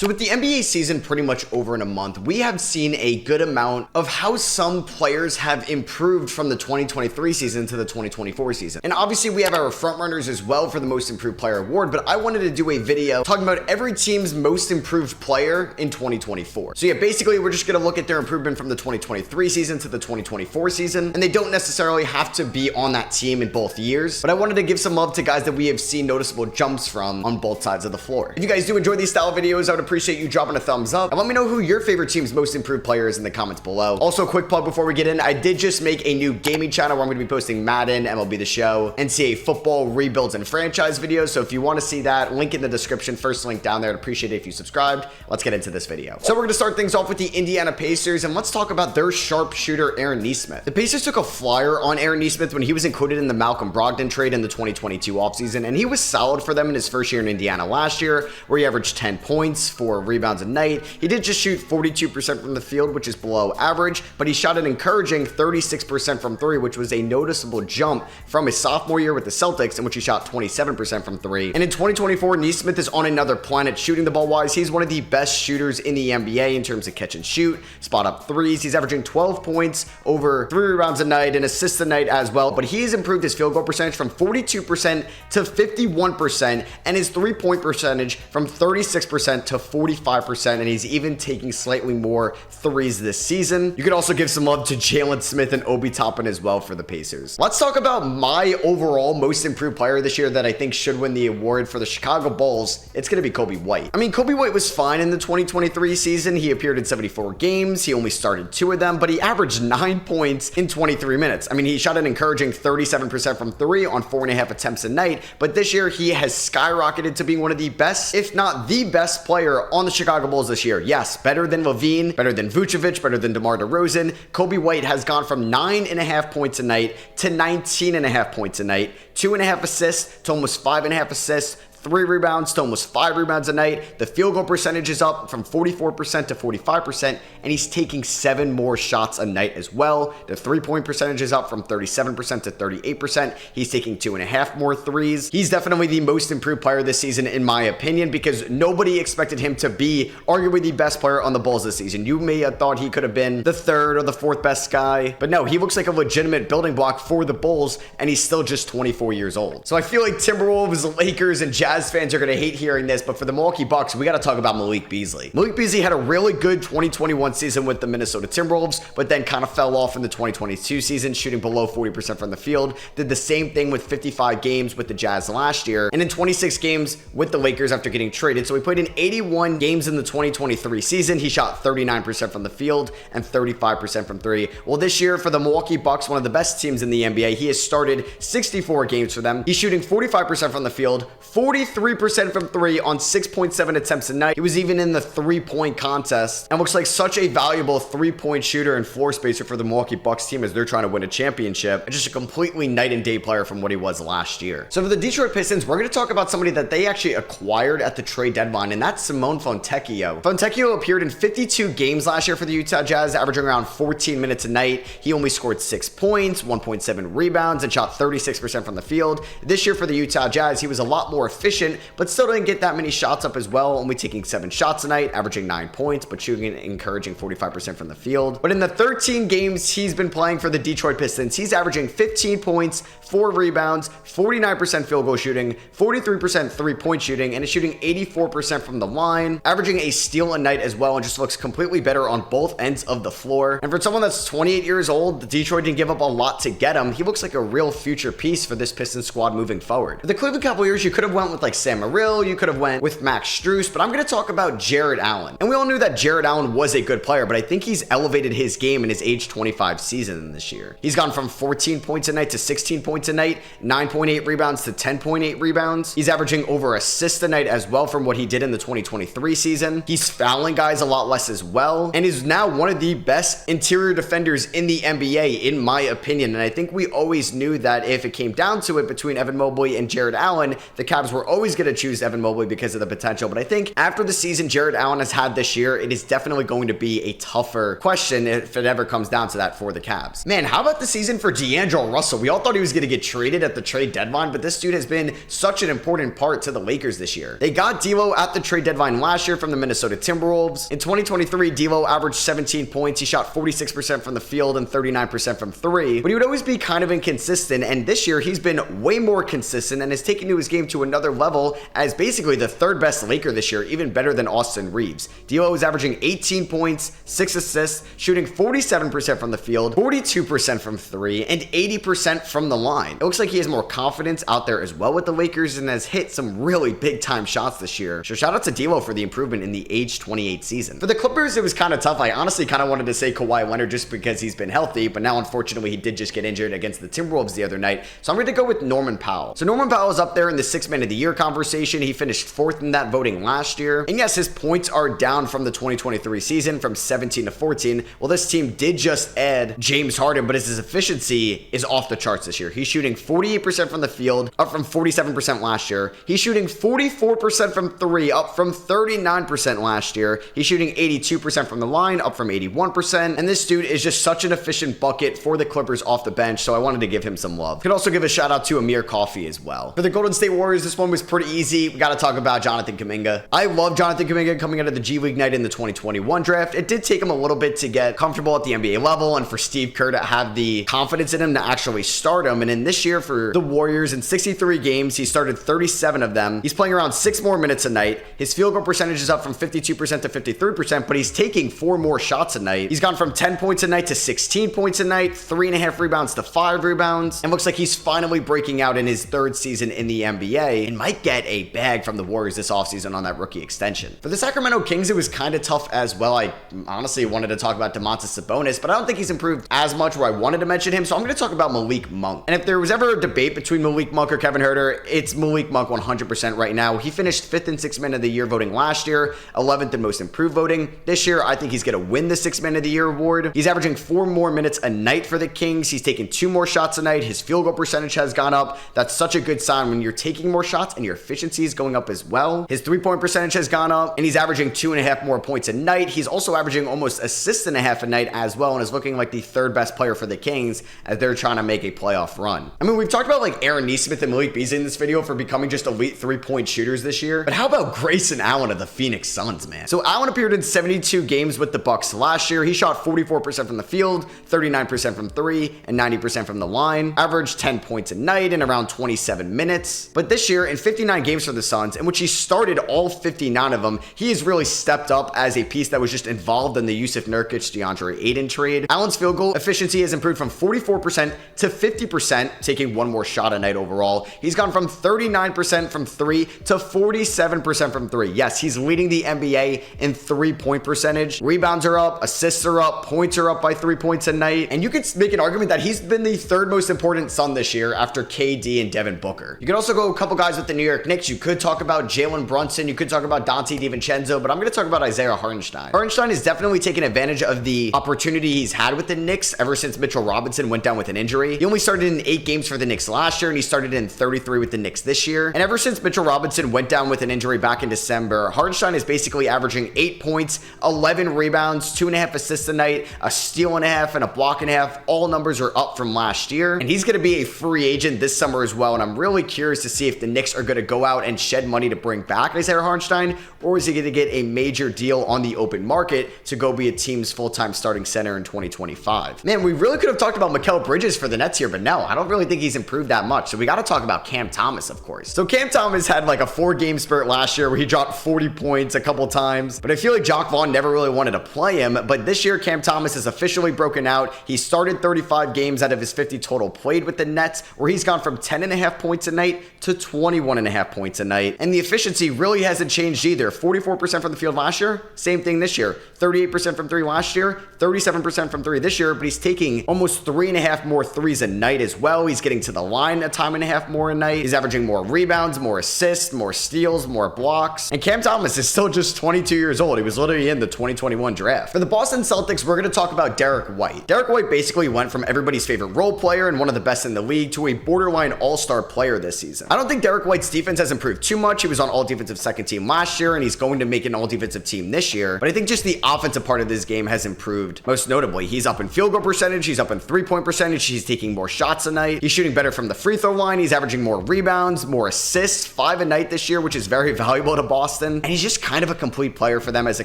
So with the NBA season pretty much over in a month, we have seen a good amount of how some players have improved from the 2023 season to the 2024 season. And obviously we have our frontrunners as well for the most improved player award, but I wanted to do a video talking about every team's most improved player in 2024. So yeah, basically we're just gonna look at their improvement from the 2023 season to the 2024 season, and they don't necessarily have to be on that team in both years, but I wanted to give some love to guys that we have seen noticeable jumps from on both sides of the floor. If you guys do enjoy these style videos, I would appreciate you dropping a thumbs up and let me know who your favorite team's most improved player is in the comments below. Also, a quick plug before we get in, I did just make a new gaming channel where I'm going to be posting Madden, MLB The Show, NCAA football, rebuilds, and franchise videos. So if you want to see that, link in the description, first link down there. I'd appreciate it if you subscribed. Let's get into this video. So we're going to start things off with the Indiana Pacers, and let's talk about their sharpshooter, Aaron Nesmith. The Pacers took a flyer on Aaron Nesmith when he was included in the Malcolm Brogdon trade in the 2022 offseason, and he was solid for them in his first year in Indiana last year, where he averaged 10 points, 4 rebounds a night. He did just shoot 42% from the field, which is below average, but he shot an encouraging 36% from 3, which was a noticeable jump from his sophomore year with the Celtics, in which he shot 27% from 3. And in 2024, Nesmith is on another planet shooting the ball wise. He's one of the best shooters in the NBA in terms of catch and shoot, spot up threes. He's averaging 12 points, over 3 rebounds a night, and assists a night as well, but he's improved his field goal percentage from 42% to 51%, and his 3-point percentage from 36% to 45%, and he's even taking slightly more threes this season. You could also give some love to Jalen Smith and Obi Toppin as well for the Pacers. Let's talk about my overall most improved player this year that I think should win the award for the Chicago Bulls. It's going to be Kobe White. I mean, Kobe White was fine in the 2023 season. He appeared in 74 games. He only started 2 of them, but he averaged 9 points in 23 minutes. I mean, he shot an encouraging 37% from 3 on 4.5 attempts a night, but this year he has skyrocketed to being one of the best, if not the best player on the Chicago Bulls this year. Yes, better than Levine, better than Vucevic, better than DeMar DeRozan. Kobe White has gone from 9.5 points a night to 19.5 points a night, 2.5 assists to almost 5.5 assists, 3 rebounds to almost 5 rebounds a night. The field goal percentage is up from 44% to 45%, and he's taking 7 more shots a night as well. The 3-point percentage is up from 37% to 38%. He's taking 2.5 more threes. He's definitely the most improved player this season, in my opinion, because nobody expected him to be arguably the best player on the Bulls this season. You may have thought he could have been the 3rd or the 4th best guy, but no, he looks like a legitimate building block for the Bulls, and he's still just 24 years old. So I feel like Timberwolves, Lakers, and Jazz fans are going to hate hearing this, but for the Milwaukee Bucks, we got to talk about Malik Beasley. Malik Beasley had a really good 2021 season with the Minnesota Timberwolves, but then kind of fell off in the 2022 season, shooting below 40% from the field. Did the same thing with 55 games with the Jazz last year, and in 26 games with the Lakers after getting traded. So he played in 81 games in the 2023 season. He shot 39% from the field and 35% from 3. Well, this year for the Milwaukee Bucks, one of the best teams in the NBA, he has started 64 games for them. He's shooting 45% from the field, 43% from 3 on 6.7 attempts a night. He was even in the 3-point contest and looks like such a valuable 3-point shooter and floor spacer for the Milwaukee Bucks team as they're trying to win a championship. Just a completely night and day player from what he was last year. So for the Detroit Pistons, we're going to talk about somebody that they actually acquired at the trade deadline, and that's Simone Fontecchio. Fontecchio appeared in 52 games last year for the Utah Jazz, averaging around 14 minutes a night. He only scored 6 points, 1.7 rebounds, and shot 36% from the field. This year for the Utah Jazz, he was a lot more efficient, but still didn't get that many shots up as well, only taking 7 shots a night, averaging 9 points, but shooting an encouraging 45% from the field. But in the 13 games he's been playing for the Detroit Pistons, he's averaging 15 points, 4 rebounds, 49% field goal shooting, 43% 3-point shooting, and is shooting 84% from the line, averaging a steal a night as well, and just looks completely better on both ends of the floor. And for someone that's 28 years old, Detroit didn't give up a lot to get him. He looks like a real future piece for this Pistons squad moving forward. For the Cleveland Cavaliers, you could have went with like Sam Merrill, you could have went with Max Strus, but I'm going to talk about Jarrett Allen. And we all knew that Jarrett Allen was a good player, but I think he's elevated his game in his age 25 season this year. He's gone from 14 points a night to 16 points a night, 9.8 rebounds to 10.8 rebounds. He's averaging over assists a night as well from what he did in the 2023 season. He's fouling guys a lot less as well, and is now one of the best interior defenders in the NBA, in my opinion. And I think we always knew that if it came down to it between Evan Mobley and Jarrett Allen, the Cavs were always going to choose Evan Mobley because of the potential, but I think after the season Jarrett Allen has had this year, it is definitely going to be a tougher question if it ever comes down to that for the Cavs. Man, how about the season for D'Angelo Russell? We all thought he was going to get traded at the trade deadline, but this dude has been such an important part to the Lakers this year. They got D'Lo at the trade deadline last year from the Minnesota Timberwolves. In 2023, D'Lo averaged 17 points. He shot 46% from the field and 39% from three, but he would always be kind of inconsistent, and this year he's been way more consistent and has taken to his game to another level as basically the third best Laker this year, even better than Austin Reeves. D'Lo is averaging 18 points, 6 assists, shooting 47% from the field, 42% from three, and 80% from the line. It looks like he has more confidence out there as well with the Lakers and has hit some really big time shots this year. So shout out to D'Lo for the improvement in the age 28 season. For the Clippers, it was kind of tough. I honestly kind of wanted to say Kawhi Leonard just because he's been healthy, but now unfortunately he did just get injured against the Timberwolves the other night. So I'm going to go with Norman Powell. So Norman Powell is up there in the 6th man of the year conversation. He finished 4th in that voting last year. And yes, his points are down from the 2023 season from 17 to 14. Well, this team did just add James Harden, but his efficiency is off the charts this year. He's shooting 48% from the field, up from 47% last year. He's shooting 44% from three, up from 39% last year. He's shooting 82% from the line, up from 81%. And this dude is just such an efficient bucket for the Clippers off the bench, so I wanted to give him some love. Could also give a shout out to Amir Coffey as well. For the Golden State Warriors, this one was pretty easy. We got to talk about Jonathan Kuminga. I love Jonathan Kuminga coming out of the G League night in the 2021 draft. It did take him a little bit to get comfortable at the NBA level and for Steve Kerr to have the confidence in him to actually start him. And in this year for the Warriors, in 63 games, he started 37 of them. He's playing around 6 more minutes a night. His field goal percentage is up from 52% to 53%, but he's taking 4 more shots a night. He's gone from 10 points a night to 16 points a night, 3.5 rebounds to 5 rebounds, and looks like he's finally breaking out in his 3rd season in the NBA and might get a bag from the Warriors this offseason on that rookie extension. For the Sacramento Kings, it was kind of tough as well. I honestly wanted to talk about Domantas Sabonis, but I don't think he's improved as much where I wanted to mention him, so I'm going to talk about Malik Monk. And if there was ever a debate between Malik Monk or Kevin Huerter, it's Malik Monk 100% right now. He finished 5th in 6th man of the year voting last year, 11th in most improved voting. This year, I think he's going to win the 6th man of the year award. He's averaging 4 more minutes a night for the Kings. He's taking 2 more shots a night. His field goal percentage has gone up. That's such a good sign when you're taking more shots and your efficiency is going up as well. His 3-point percentage has gone up, and he's averaging 2.5 more points a night. He's also averaging almost assists and a half a night as well, and is looking like the 3rd best player for the Kings as they're trying to make a playoff run. I mean, we've talked about like Aaron Nesmith and Malik Beasley in this video for becoming just elite 3-point shooters this year, but how about Grayson Allen of the Phoenix Suns, man? So Allen appeared in 72 games with the Bucks last year. He shot 44% from the field, 39% from three, and 90% from the line, averaged 10 points a night in around 27 minutes. But this year, in 59 games for the Suns, in which he started all 59 of them, he has really stepped up as a piece that was just involved in the Yusuf Nurkic, DeAndre Ayton trade. Allen's field goal efficiency has improved from 44% to 50%, taking 1 more shot a night overall. He's gone from 39% from three to 47% from three. Yes, he's leading the NBA in 3-point percentage. Rebounds are up, assists are up, points are up by 3 points a night. And you could make an argument that he's been the 3rd most important Sun this year after KD and Devin Booker. You could also go a couple guys with the New York Knicks. You could talk about Jalen Brunson. You could talk about Dante DiVincenzo, but I'm going to talk about Isaiah Hartenstein. Hartenstein has definitely taken advantage of the opportunity he's had with the Knicks ever since Mitchell Robinson went down with an injury. He only started in 8 games for the Knicks last year, and he started in 33 with the Knicks this year. And ever since Mitchell Robinson went down with an injury back in December, Hartenstein is basically averaging 8 points, 11 rebounds, 2.5 assists a night, a steal and a half, and a block and a half. All numbers are up from last year, and he's going to be a free agent this summer as well. And I'm really curious to see if the Knicks are going to go out and shed money to bring back Isaiah Hartenstein, or is he going to get a major deal on the open market to go be a team's full-time starting center in 2025? Man, we really could have talked about Mikal Bridges for the Nets here, but no, I don't really think he's improved that much. So we got to talk about Cam Thomas, of course. So Cam Thomas had like a 4-game spurt last year where he dropped 40 points a couple times, but I feel like Jacque Vaughn never really wanted to play him. But this year, Cam Thomas has officially broken out. He started 35 games out of his 50 total played with the Nets, where he's gone from 10.5 points a night to 21.5 points a night. And the efficiency really hasn't changed either. 44% from the field last year, same thing this year. 38% from three last year, 37% from three this year, but he's taking almost 3.5 more threes a night as well. He's getting to the line a time and a half more a night. He's averaging more rebounds, more assists, more steals, more blocks. And Cam Thomas is still just 22 years old. He was literally in the 2021 draft. For the Boston Celtics, we're going to talk about Derek White. Derek White basically went from everybody's favorite role player and one of the best in the league to a borderline all-star player this season. I don't think Derek White's White's defense has improved too much. He was on all defensive second team last year, and he's going to make an all defensive team this year. But I think just the offensive part of this game has improved most notably. He's up in field goal percentage. He's up in 3-point percentage. He's taking more shots a night. He's shooting better from the free throw line. He's averaging more rebounds, more assists, 5 a night this year, which is very valuable to Boston. And he's just kind of a complete player for them as a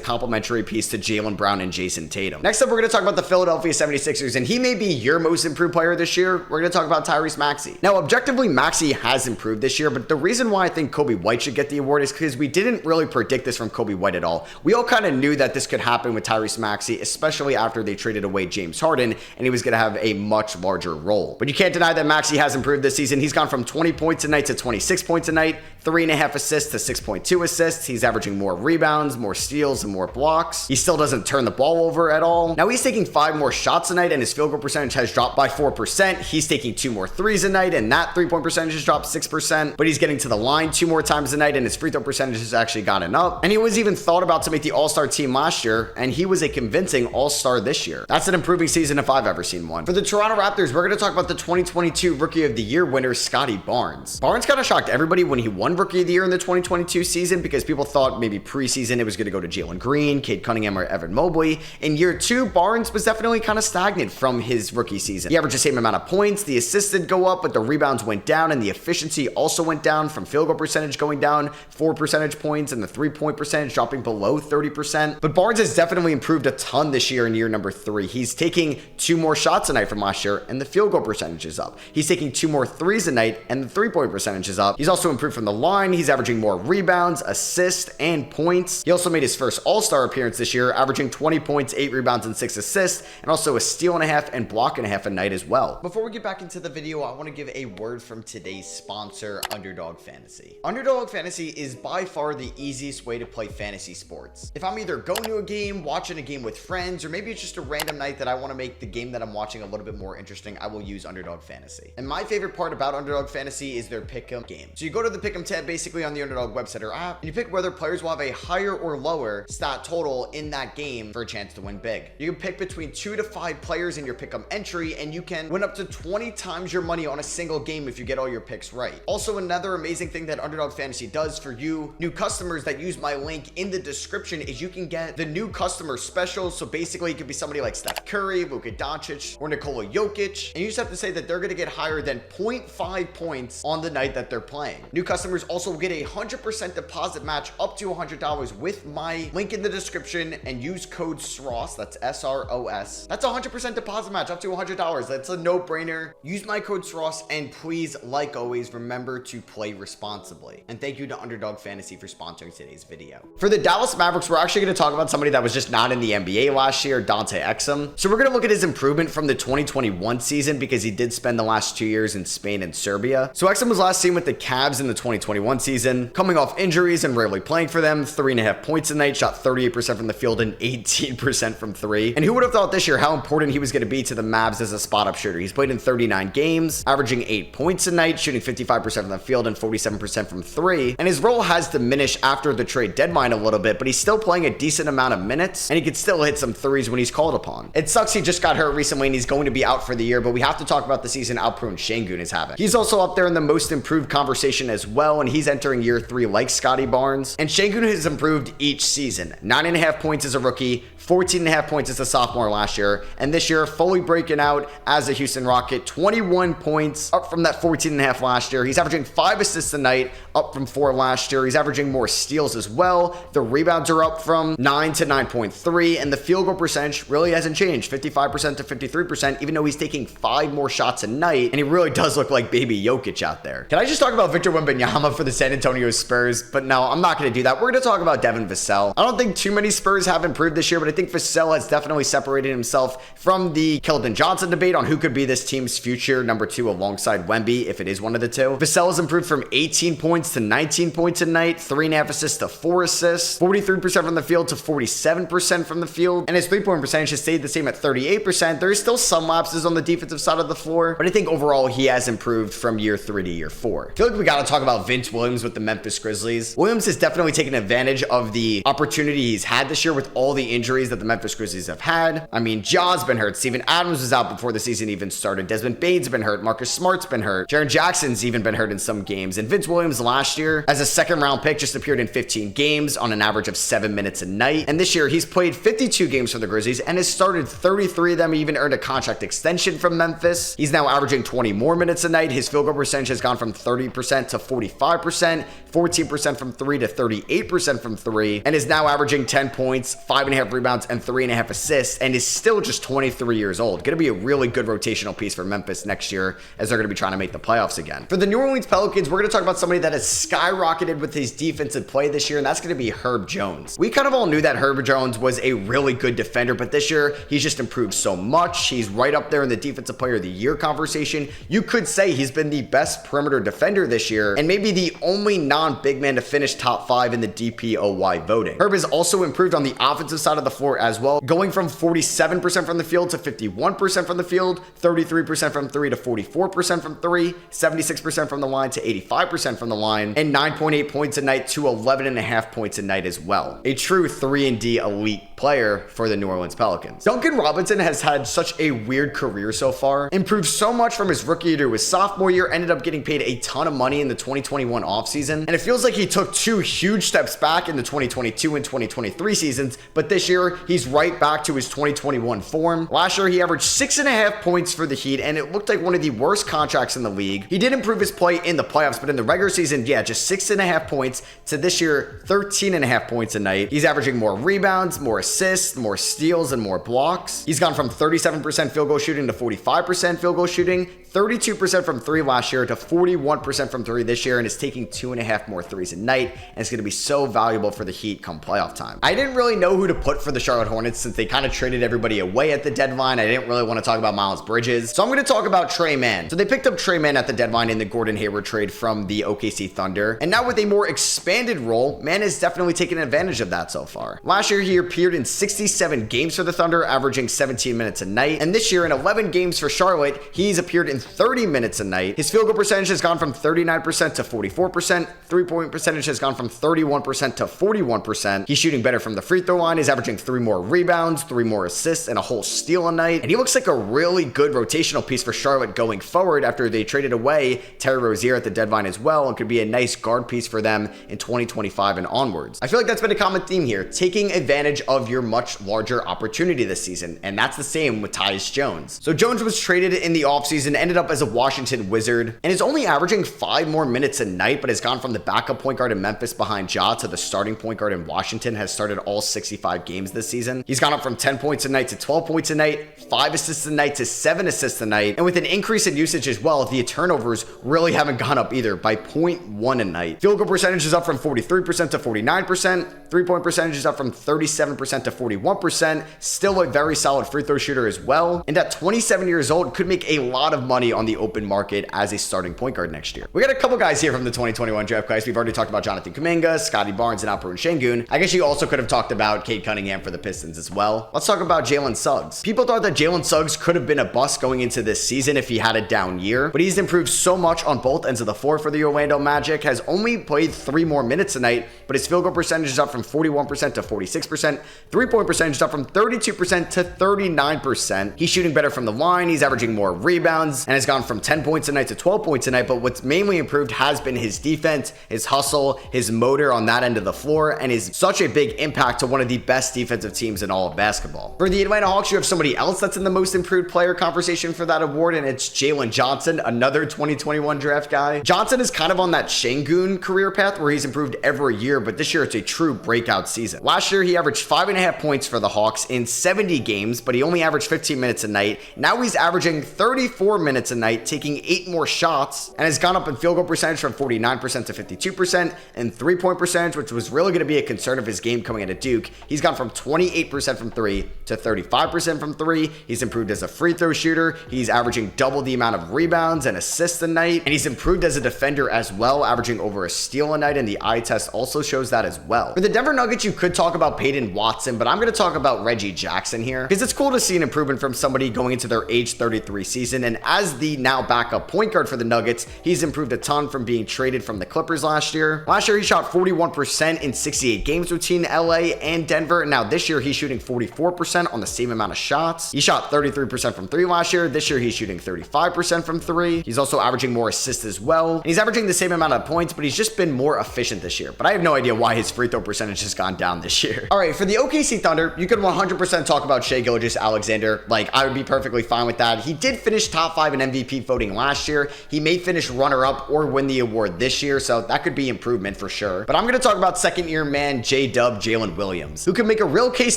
complementary piece to Jaylen Brown and Jason Tatum. Next up, we're going to talk about the Philadelphia 76ers, and he may be your most improved player this year. We're going to talk about Tyrese Maxey. Now, objectively, Maxey has improved this year, but the reason why I think Kobe White should get the award is because we didn't really predict this from Kobe White at all. We all kind of knew that this could happen with Tyrese Maxey, especially after they traded away James Harden, and he was going to have a much larger role. But you can't deny that Maxey has improved this season. He's gone from 20 points a night to 26 points a night, 3.5 assists to 6.2 assists. He's averaging more rebounds, more steals, and more blocks. He still doesn't turn the ball over at all. Now, he's taking 5 more shots a night, and his field goal percentage has dropped by 4%. He's taking 2 more threes a night, and that 3-point percentage has dropped 6%. But he's getting to the line 2 more times a night, and his free throw percentage has actually gotten up. And he was even thought about to make the All-Star team last year, and he was a convincing All-Star this year. That's an improving season if I've ever seen one. For the Toronto Raptors, we're going to talk about the 2022 Rookie of the Year winner, Scottie Barnes. Barnes kind of shocked everybody when he won Rookie of the Year in the 2022 season because people thought maybe preseason it was going to go to Jalen Green, Cade Cunningham, or Evan Mobley. In year 2, Barnes was definitely kind of stagnant from his rookie season. He averaged the same amount of points, the assists did go up, but the rebounds went down, and the efficiency also went down, from field goal percentage going down 4 percentage points and the 3-point percentage dropping below 30%. But Barnes has definitely improved a ton this year in year number 3. He's taking 2 more shots a night from last year, and the field goal percentage is up. He's taking 2 more threes a night, and the 3-point percentage is up. He's also improved from the line. He's averaging more rebounds, assists, and points. He also made his first All-Star appearance this year, averaging 20 points, 8 rebounds, and 6 assists, and also a steal and a half and block and a half a night as well. Before we get back into the video, I want to give a word from today's sponsor, Underdog Fantasy. Underdog Fantasy is by far the easiest way to play fantasy sports. If I'm either going to a game, watching a game with friends, or maybe it's just a random night that I want to make the game that I'm watching a little bit more interesting, I will use Underdog Fantasy. And my favorite part about Underdog Fantasy is their pick'em game. So you go to the pick'em tab basically on the Underdog website or app, and you pick whether players will have a higher or lower stat total in that game for a chance to win big. You can pick between 2 to 5 players in your pick'em entry, and you can win up to 20 times your money on a single game if you get all your picks right. Also, another amazing thing that Underdog Fantasy does for you new customers that use my link in the description is you can get the new customer special. So basically it could be somebody like Steph Curry, Luka Doncic, or Nikola Jokic, and you just have to say that they're going to get higher than 0.5 points on the night that they're playing. New customers also get a 100% deposit match up to $100 with my link in the description and use code SROS. That's SROS. That's a 100% deposit match up to $100. That's a no-brainer. Use my code SROS, and please, like always, remember to play responsibly. And thank you to Underdog Fantasy for sponsoring today's video. For the Dallas Mavericks, we're actually going to talk about somebody that was just not in the NBA last year, Dante Exum. So we're going to look at his improvement from the 2021 season because he did spend the last 2 years in Spain and Serbia. So Exum was last seen with the Cavs in the 2021 season, coming off injuries and rarely playing for them, 3.5 points a night, shot 38% from the field and 18% from 3. And who would have thought this year how important he was going to be to the Mavs as a spot-up shooter? He's played in 39 games, averaging 8 points a night, shooting 55% from the field and 47% from 3. And his role has diminished after the trade deadline a little bit, but he's still playing a decent amount of minutes, and he could still hit some threes when he's called upon. It sucks he just got hurt recently and he's going to be out for the year, but we have to talk about the season Alperen Şengün is having. He's also up there in the most improved conversation as well, and he's entering year 3 like Scottie Barnes. And Şengün has improved each season. 9.5 points as a rookie, 14.5 points as a sophomore last year, and this year fully breaking out as a Houston Rocket, 21 points, up from that 14.5 last year. He's averaging 5 assists a night, up from 4 last year. He's averaging more steals as well. The rebounds are up from 9 to 9.3, and the field goal percentage really hasn't changed, 55% to 53%, even though he's taking 5 more shots a night, and he really does look like baby Jokic out there. Can I just talk about Victor Wembanyama for the San Antonio Spurs? But no, I'm not going to do that. We're going to talk about Devin Vassell. I don't think too many Spurs have improved this year, but I think Vassell has definitely separated himself from the Keldon Johnson debate on who could be this team's future number 2 alongside Wemby, if it is one of the two. Vassell has improved from 18 points to 19 points a night, 3.5 assists to 4 assists, 43% from the field to 47% from the field, and his 3-point percentage has stayed the same at 38%. There's still some lapses on the defensive side of the floor, but I think overall he has improved from year 3 to year 4. I feel like we got to talk about Vince Williams with the Memphis Grizzlies. Williams has definitely taken advantage of the opportunity he's had this year with all the injuries injuries that the Memphis Grizzlies have had. I mean, Ja's been hurt. Steven Adams was out before the season even started. Desmond Bane's been hurt. Marcus Smart's been hurt. Jaren Jackson's even been hurt in some games. And Vince Williams last year, as a second-round pick, just appeared in 15 games on an average of 7 minutes a night. And this year, he's played 52 games for the Grizzlies and has started 33 of them. He even earned a contract extension from Memphis. He's now averaging 20 more minutes a night. His field goal percentage has gone from 30% to 45%, 14% from 3 to 38% from 3, and is now averaging 10 points, 5.5 rebounds, and 3.5 assists, and is still just 23 years old. Going to be a really good rotational piece for Memphis next year as they're going to be trying to make the playoffs again. For the New Orleans Pelicans, we're going to talk about somebody that has skyrocketed with his defensive play this year, and that's going to be Herb Jones. We kind of all knew that Herb Jones was a really good defender, but this year, he's just improved so much. He's right up there in the Defensive Player of the Year conversation. You could say he's been the best perimeter defender this year, and maybe the only non-big man to finish top 5 in the DPOY voting. Herb has also improved on the offensive side of the floor as well, going from 47% from the field to 51% from the field, 33% from 3 to 44% from 3, 76% from the line to 85% from the line, and 9.8 points a night to 11.5 points a night as well. A true 3-and-D elite player for the New Orleans Pelicans. Duncan Robinson has had such a weird career so far, improved so much from his rookie year to his sophomore year, ended up getting paid a ton of money in the 2021 offseason, and it feels like he took 2 huge steps back in the 2022 and 2023 seasons, but this year, he's right back to his 2021 form. Last year, he averaged 6.5 points for the Heat, and it looked like one of the worst contracts in the league. He did improve his play in the playoffs, but in the regular season, yeah, just 6.5 points to this year, 13.5 points a night. He's averaging more rebounds, more assists, more steals, and more blocks. He's gone from 37% field goal shooting to 45% field goal shooting, 32% from 3 last year to 41% from 3 this year, and is taking 2.5 more threes a night, and it's going to be so valuable for the Heat come playoff time. I didn't really know who to put for the Charlotte Hornets since they kind of traded everybody away at the deadline. I didn't really want to talk about Miles Bridges, so I'm going to talk about Trey Mann. So they picked up Trey Mann at the deadline in the Gordon Hayward trade from the OKC Thunder, and now with a more expanded role, Mann has definitely taken advantage of that so far. Last year, he appeared in 67 games for the Thunder, averaging 17 minutes a night, and this year in 11 games for Charlotte, he's appeared in 30 minutes a night. His field goal percentage has gone from 39% to 44%, three-point percentage has gone from 31% to 41%. He's shooting better from the free throw line. He's averaging 3 more rebounds, 3 more assists, and a whole steal a night, and he looks like a really good rotational piece for Charlotte going forward after they traded away Terry Rozier at the deadline as well, and could be a nice guard piece for them in 2025 and onwards. I feel like that's been a common theme here, taking advantage of your much larger opportunity this season, and that's the same with Tyus Jones. So Jones was traded in the offseason, ended up as a Washington Wizard, and is only averaging 5 more minutes a night, but has gone from the backup point guard in Memphis behind Ja to the starting point guard in Washington, has started all 65 games this season. He's gone up from 10 points a night to 12 points a night, 5 assists a night to 7 assists a night, and with an increase in usage as well, the turnovers really haven't gone up either by 0.1 a night. Field goal percentage is up from 43% to 49%, three-point percentage is up from 37% to 41%, still a very solid free throw shooter as well, and at 27 years old, could make a lot of money on the open market as a starting point guard next year. We got a couple guys here from the 2021 draft class. We've already talked about Jonathan Kuminga, Scotty Barnes, and Alperen Şengün. I guess you also could have talked about Cade Cunningham for the Pistons as well. Let's talk about Jalen Suggs. People thought that Jalen Suggs could have been a bust going into this season if he had a down year, but he's improved so much on both ends of the floor for the Orlando Magic, has only played 3 more minutes a night, but his field goal percentage is up from 41% to 46%, three-point percentage is up from 32% to 39%. He's shooting better from the line, he's averaging more rebounds, and has gone from 10 points a night to 12 points a night, but what's mainly improved has been his defense, his hustle, his motor on that end of the floor, and is such a big impact to one of the best defensive teams in all of basketball. For the Atlanta Hawks, you have somebody else that's in the most improved player conversation for that award, and it's Jalen Johnson, another 2021 draft guy. Johnson is kind of on that Şengün career path where he's improved every year, but this year it's a true breakout season. Last year, he averaged 5.5 points for the Hawks in 70 games, but he only averaged 15 minutes a night. Now he's averaging 34 minutes a night, taking 8 more shots, and has gone up in field goal percentage from 49% to 52%, and three-point percentage, which was really going to be a concern of his game coming out of Duke. He's gone from 28% from 3 to 35% from 3. He's improved as a free throw shooter. He's averaging double the amount of rebounds and assists a night, and he's improved as a defender as well, averaging over a steal a night, and the eye test also shows that as well. For the Denver Nuggets, you could talk about Peyton Watson, but I'm going to talk about Reggie Jackson here, because it's cool to see an improvement from somebody going into their age 33 season, and as as the now backup point guard for the Nuggets, he's improved a ton from being traded from the Clippers last year. Last year, he shot 41% in 68 games between LA and Denver. Now this year, he's shooting 44% on the same amount of shots. He shot 33% from three last year. This year, he's shooting 35% from three. He's also averaging more assists as well. And he's averaging the same amount of points, but he's just been more efficient this year. But I have no idea why his free throw percentage has gone down this year. All right, for the OKC Thunder, you could 100% talk about Shai Gilgeous-Alexander. Like, I would be perfectly fine with that. He did finish top 5 in MVP voting last year. He may finish runner-up or win the award this year, so that could be improvement for sure. But I'm going to talk about second-year man J-Dub Jalen Williams, who could make a real case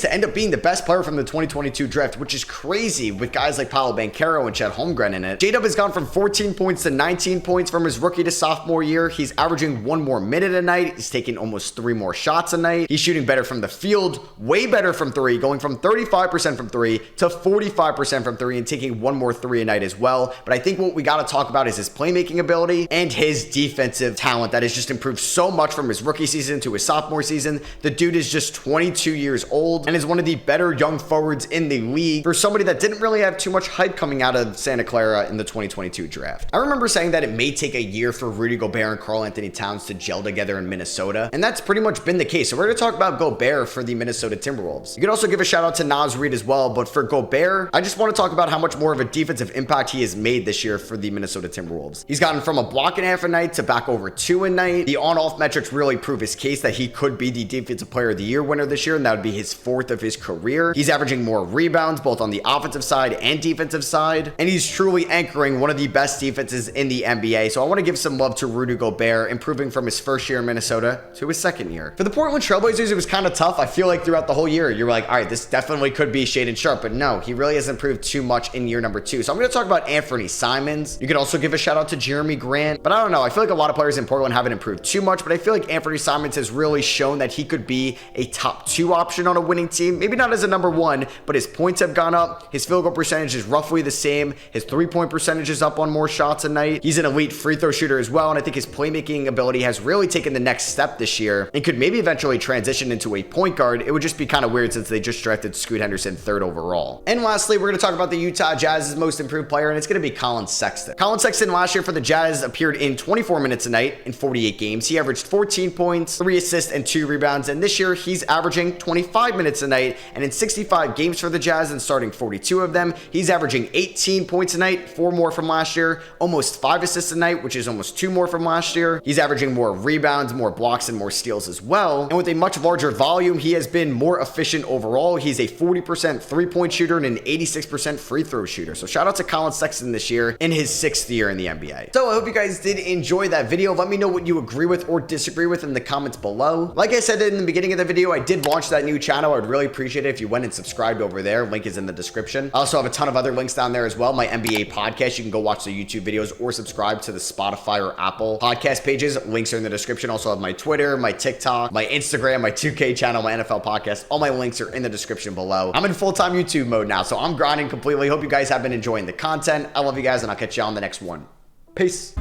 to end up being the best player from the 2022 draft, which is crazy with guys like Paolo Banchero and Chet Holmgren in it. J-Dub has gone from 14 points to 19 points from his rookie to sophomore year. He's averaging 1 more minute a night. He's taking almost 3 more shots a night. He's shooting better from the field, way better from 3, going from 35% from 3 to 45% from 3 and taking 1 more 3 a night as well. But I think what we got to talk about is his playmaking ability and his defensive talent that has just improved so much from his rookie season to his sophomore season. The dude is just 22 years old and is one of the better young forwards in the league for somebody that didn't really have too much hype coming out of Santa Clara in the 2022 draft. I remember saying that it may take a year for Rudy Gobert and Karl-Anthony Towns to gel together in Minnesota, and that's pretty much been the case. So we're going to talk about Gobert for the Minnesota Timberwolves. You could also give a shout out to Naz Reid as well, but for Gobert, I just want to talk about how much more of a defensive impact he has made this year for the Minnesota Timberwolves. He's gotten from a block and a half a night to back over 2 a night. The on-off metrics really prove his case that he could be the Defensive Player of the Year winner this year, and that would be his 4th of his career. He's averaging more rebounds, both on the offensive side and defensive side, and he's truly anchoring one of the best defenses in the NBA. So I want to give some love to Rudy Gobert, improving from his first year in Minnesota to his second year. For the Portland Trailblazers, it was kind of tough. I feel like throughout the whole year, you're like, all right, this definitely could be Shaedon Sharpe, but no, he really has improved too much in year number 2. So I'm going to talk about Anthony Simons. You could also give a shout out to Jeremy Grant, but I don't know. I feel like a lot of players in Portland haven't improved too much, but I feel like Anthony Simons has really shown that he could be a top 2 option on a winning team. Maybe not as a number 1, but his points have gone up. His field goal percentage is roughly the same. His 3-point percentage is up on more shots a night. He's an elite free throw shooter as well, and I think his playmaking ability has really taken the next step this year and could maybe eventually transition into a point guard. It would just be kind of weird since they just drafted Scoot Henderson 3rd overall. And lastly, we're going to talk about the Utah Jazz's most improved player, and it's going to be Colin Sexton. Colin Sexton last year for the Jazz appeared in 24 minutes a night in 48 games. He averaged 14 points, 3 assists, and 2 rebounds, and this year he's averaging 25 minutes a night, and in 65 games for the Jazz and starting 42 of them, he's averaging 18 points a night, 4 more from last year, almost 5 assists a night, which is almost 2 more from last year. He's averaging more rebounds, more blocks, and more steals as well, and with a much larger volume, he has been more efficient overall. He's a 40% 3-point shooter and an 86% free throw shooter. So shout out to Colin Sexton this year in his 6th year in the NBA. So I hope you guys did enjoy that video. Let me know what you agree with or disagree with in the comments below. Like I said in the beginning of the video, I did launch that new channel. I would really appreciate it if you went and subscribed over there. Link is in the description. I also have a ton of other links down there as well. My NBA podcast, you can go watch the YouTube videos or subscribe to the Spotify or Apple podcast pages. Links are in the description. Also have my Twitter, my TikTok, my Instagram, my 2K channel, my NFL podcast. All my links are in the description below. I'm in full-time YouTube mode now, so I'm grinding completely. Hope you guys have been enjoying the content. I love you guys, and I'll catch you on the next one. Peace.